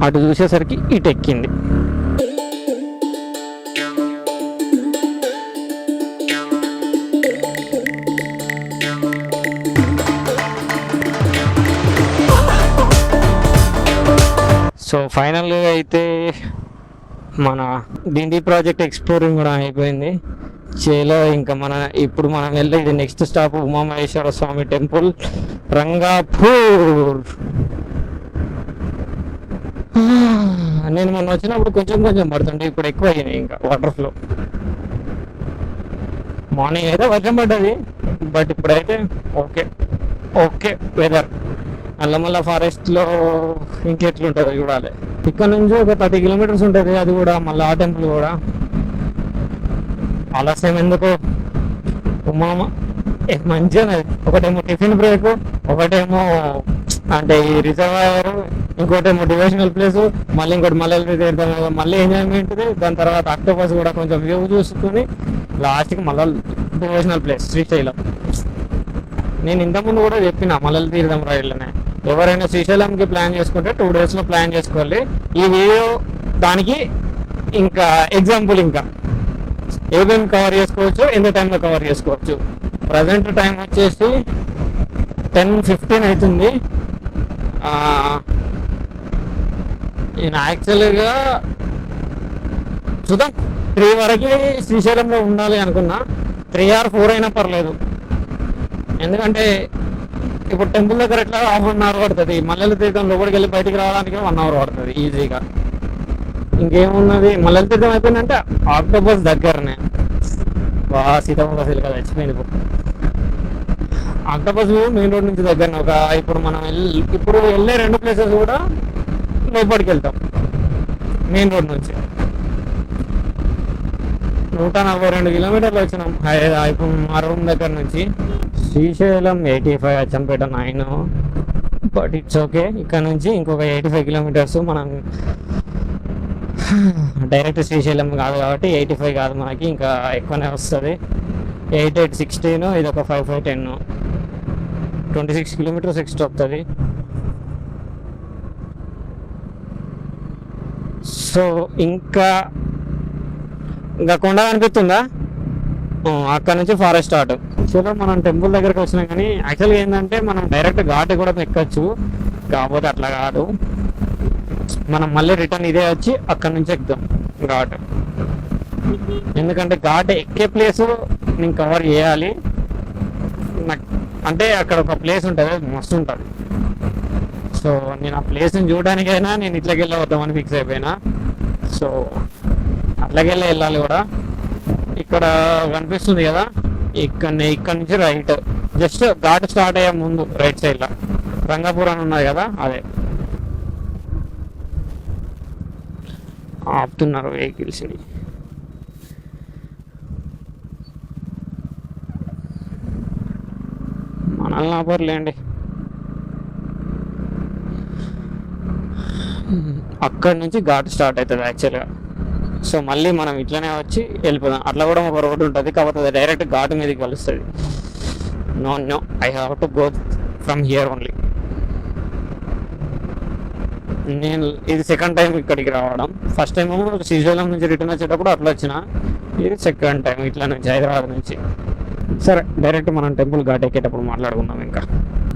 అటు చూసేసరికి ఇటు ఎక్కింది. సో ఫైనల్గా అయితే మన డిండి ప్రాజెక్ట్ ఎక్స్ప్లోరింగ్ కూడా అయిపోయింది. చేలో ఇంకా ఇప్పుడు మనం వెళ్ళేది నెక్స్ట్ స్టాప్ ఉమామహేశ్వర స్వామి టెంపుల్ రంగాపూర్. నేను మొన్న వచ్చినప్పుడు కొంచెం కొంచెం పడుతుంటే ఇప్పుడు ఎక్కువ అయ్యాయి ఇంకా వాటర్ ఫ్లో. మార్నింగ్ అయితే వర్షం పడ్డది, బట్ ఇప్పుడైతే ఓకే ఓకే వెదర్. నల్లమల్ల ఫారెస్ట్లో ఇంకెట్లుంటుందో చూడాలి. ఇక్కడ నుంచి ఒక 30 కిలోమీటర్స్ ఉంటుంది, అది కూడా మళ్ళీ ఆ టెంపుల్ కూడా. ఆలస్యం ఎందుకు, ఉమామ మంచిగా. ఒకటేమో టిఫిన్ బ్రేక్, ఒకటేమో అంటే ఈ రిజర్వాయర్, ఇంకోటేమో డివోషనల్ ప్లేస్, మళ్ళీ ఇంకోటి మల్లెల తీర్థం, మళ్ళీ ఎంజాయ్మెంట్ది. దాని తర్వాత ఆక్టోపస్ కూడా కొంచెం వ్యూ చూసుకుని లాస్ట్కి మళ్ళీ డివోషనల్ ప్లేస్ శ్రీశైలం. నేను ఇంతకుముందు కూడా చెప్పిన మల్లెల తీర్థం రైడ్లోనే, ఎవరైనా శ్రీశైలంకి ప్లాన్ చేసుకుంటే 2 డేస్లో ప్లాన్ చేసుకోవాలి. ఈ వీడియో దానికి ఇంకా ఎగ్జాంపుల్. ఇంకా ఏమేమి కవర్ చేసుకోవచ్చు, ఎంత టైంలో కవర్ చేసుకోవచ్చు. ప్రజెంట్ టైం వచ్చేసి 10:15 అవుతుంది. నేను యాక్చువల్గా చూద్దాం 3 వరకు శ్రీశైలంలో ఉండాలి అనుకున్నా. 3 or 4 అయినా పర్లేదు, ఎందుకంటే ఇప్పుడు టెంపుల్ దగ్గర ఎట్లా 1/2 అవర్ పడుతుంది. మల్లెల తీర్థం లోపలికి వెళ్ళి బయటికి రావడానికి 1 అవర్ పడుతుంది ఈజీగా. ఇంకేమున్నది, మల్లెల తీర్థం అయిపోయిందంటే ఆక్టోపస్ దగ్గరనే. సీతాఫల సిల్క తెచ్చిపోయింది. ఆక్టోపస్ మెయిన్ రోడ్ నుంచి దగ్గరనే. ఇప్పుడు మనం ఇప్పుడు వెళ్ళే 2 ప్లేసెస్ కూడా లోపలికి వెళ్తాం మెయిన్ రోడ్ నుంచి. 142 కిలోమీటర్లు వచ్చినాం ఇప్పుడు మా రూమ్ దగ్గర నుంచి. Srisailam 85, Achampet 9, but it's okay. ఇక్కడ నుంచి ఇంకొక 85 కిలోమీటర్స్. మనం డైరెక్ట్ శ్రీశైలం కాదు కాబట్టి 85 కాదు, మనకి ఇంకా ఎక్కువనే వస్తుంది. 88, 16, ఇది ఒక 5, 5, 10, 26 కిలోమీటర్స్ ఎక్స్ట్రా వస్తుంది. సో ఇంకా కొండ కనిపిస్తుందా, అక్కడ నుంచి ఫారెస్ట్ స్టార్ట్. చలో మనం టెంపుల్ దగ్గరకు వచ్చినాం. కానీ యాక్చువల్గా ఏంటంటే మనం డైరెక్ట్ ఘాట్ కూడా ఎక్కచ్చు, కాకపోతే అట్లా కాదు. మనం మళ్ళీ రిటర్న్ ఇదే వచ్చి అక్కడ నుంచి ఎక్కుదాం ఘాట్. ఎందుకంటే ఘాట్ ఎక్కే ప్లేస్ నేను కవర్ చేయాలి. అంటే అక్కడ ఒక ప్లేస్ ఉంటుంది, మస్తు ఉంటుంది. సో నేను ఆ ప్లేస్ని చూడడానికైనా నేను ఇట్లకి వెళ్ళవద్దామని ఫిక్స్ అయిపోయినా. సో అట్లాగెళ్ళి వెళ్ళాలి కూడా. ఇక్కడ కనిపిస్తుంది కదా, ఇక్కడ నుంచి రైట్, జస్ట్ ఘాట్ స్టార్ట్ అయ్యే ముందు రైట్ సైడ్లో రంగాపూర్ అని ఉన్నది కదా, అదే ఆపుతున్నారు వెహికల్స్ని. మనల్ని ఆపర్లేండి. అక్కడి నుంచి ఘాట్ స్టార్ట్ అవుతుంది యాక్చువల్గా. సో మళ్ళీ మనం ఇట్లనే వచ్చి వెళ్ళిపోదాం. అట్లా కూడా ఒక రోడ్డు ఉంటుంది, కాకపోతే డైరెక్ట్ ఘాట్ మీదకి కలుస్తుంది. No I have to go from here only. నేను ఇది సెకండ్ టైం ఇక్కడికి రావడం. ఫస్ట్ టైం శ్రీశైలం నుంచి రిటర్న్ వచ్చేటప్పుడు అట్లా వచ్చిన, ఇది సెకండ్ టైం ఇట్లా నుంచి హైదరాబాద్ నుంచి. సరే డైరెక్ట్ మనం టెంపుల్ ఘాట్ ఎక్కేటప్పుడు మాట్లాడుకుందాం. ఇంకా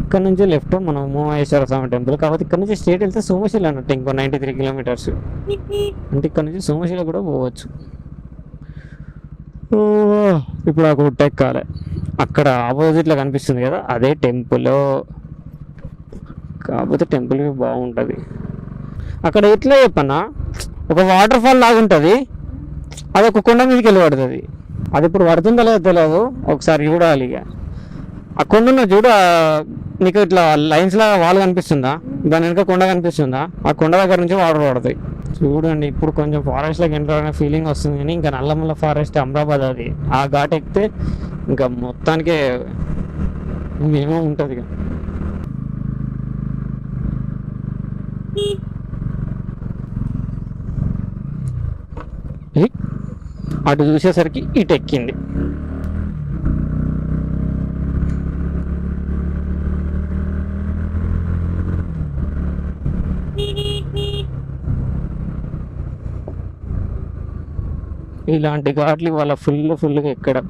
ఇక్కడ నుంచి లెఫ్ట్ మనం ఉమామహేశ్వర స్వామి టెంపుల్. కాబట్టి ఇక్కడ నుంచి స్ట్రేట్ వెళ్తే సోమశిల అన్నట్టు ఇంకో 93 కిలోమీటర్స్. అంటే ఇక్కడ నుంచి సోమశిల కూడా పోవచ్చు. ఇప్పుడు ఆ గుట్ట ఎక్కాలి. అక్కడ ఆపోజిట్లో కనిపిస్తుంది కదా, అదే టెంపుల్. కాకపోతే టెంపుల్ బాగుంటుంది. అక్కడ ఎట్లా చెప్పన్నా, ఒక వాటర్ ఫాల్ లాగా ఉంటుంది, అది ఒక కొండ మీదకి వెళ్ళి పడుతుంది. అది ఇప్పుడు పడుతుందో లేదో తెలియదు, ఒకసారి చూడాలి. ఇక ఆ కొండ చూడ, నీకు ఇట్లా లైన్స్ లాగా వాల్ కనిపిస్తుందా, దాని వెనక కొండ కనిపిస్తుందా, ఆ కొండ దగ్గర నుంచి వాటర్ పడుతాయి. చూడండి ఇప్పుడు కొంచెం ఫారెస్ట్లోకి ఎంటర్ అనే ఫీలింగ్ వస్తుంది. కానీ ఇంకా నల్లమల్ల ఫారెస్ట్ అమరాబాద్ అది, ఆ ఘాట్ ఎక్కితే ఇంకా మొత్తానికే ఏమో ఉంటుంది. ఇక అటు చూసేసరికి ఇటు ఎక్కింది. ఇలాంటి ఘాట్లు వాళ్ళ ఫుల్గా ఎక్కడం.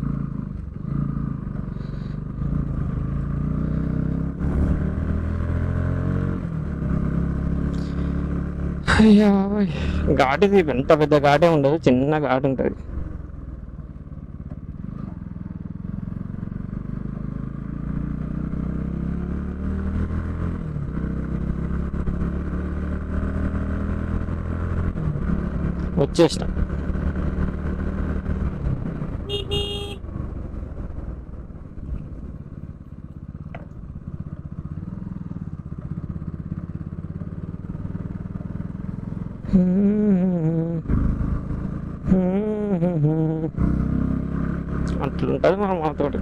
అయ్యా ఘాటిది ఎంత పెద్ద ఘాటే ఉండదు, చిన్న ఘాటు ఉంటుంది. వచ్చేసిన. అట్లుంటుంది మనం మనతోటి.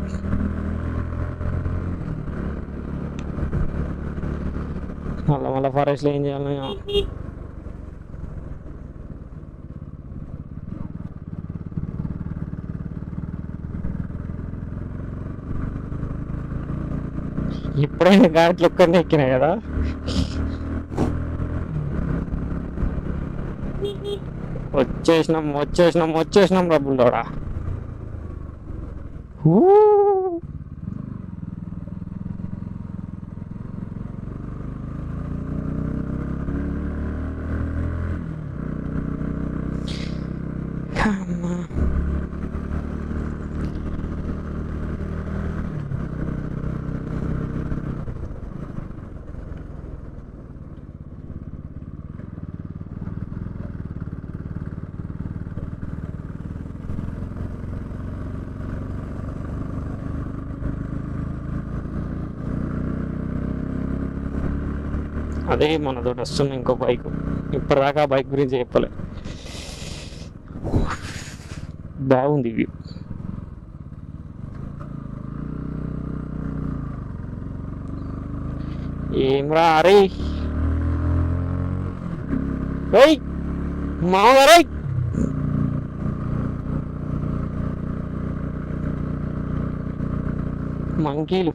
మళ్ళీ ఫారెస్ట్లో ఏం చేయాలి? ఎప్పుడైనా ఘాట్లు ఒక్కరిని ఎక్కినాయి కదా. వచ్చేసినాం రబ్బుల్లోడా. అదే మనతోటి వస్తున్న ఇంకో బైక్. ఇప్పటిదాకా ఆ బైక్ గురించి చెప్పలే. బాగుంది వ్యూ. ఏమ్రా అరే మామగారై, మంకీలు.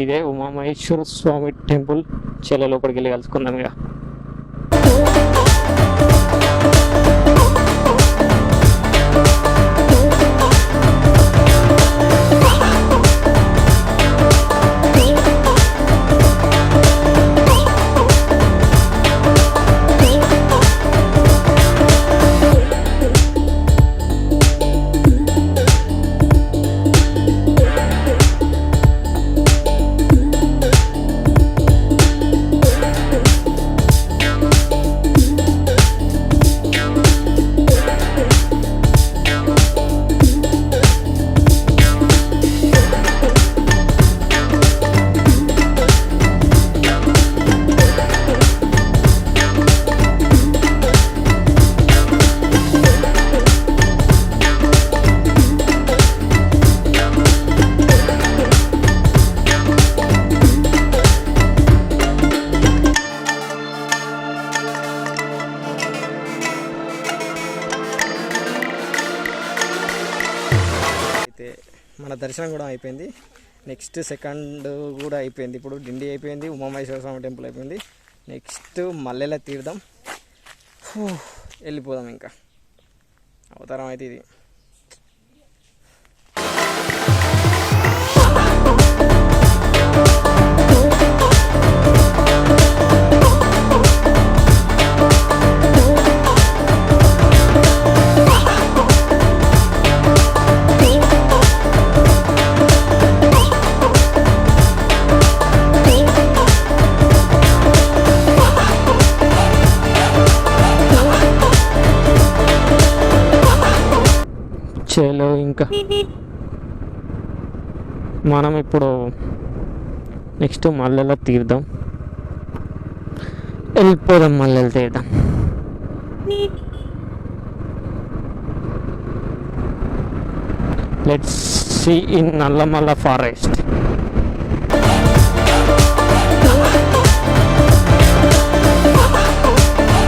ఇదే ఉమామహేశ్వర స్వామి టెంపుల్. చెల్ల లోపలికి వెళ్ళి కలుసుకుందాం ఇక. మన దర్శనం కూడా అయిపోయింది. నెక్స్ట్ సెకండ్ కూడా అయిపోయింది. ఇప్పుడు డిండి అయిపోయింది, ఉమామహేశ్వర స్వామి టెంపుల్ అయిపోయింది. నెక్స్ట్ మల్లెల తీర్థం. వెళ్ళిపోదాం. ఇంకా అవతారం అయితే ఇది. చలో ఇంకా మనం ఇప్పుడు నెక్స్ట్ మల్లెల తీర్థం వెళ్ళిపోదాం. Mallela Theertham let's see in Nallamala forest.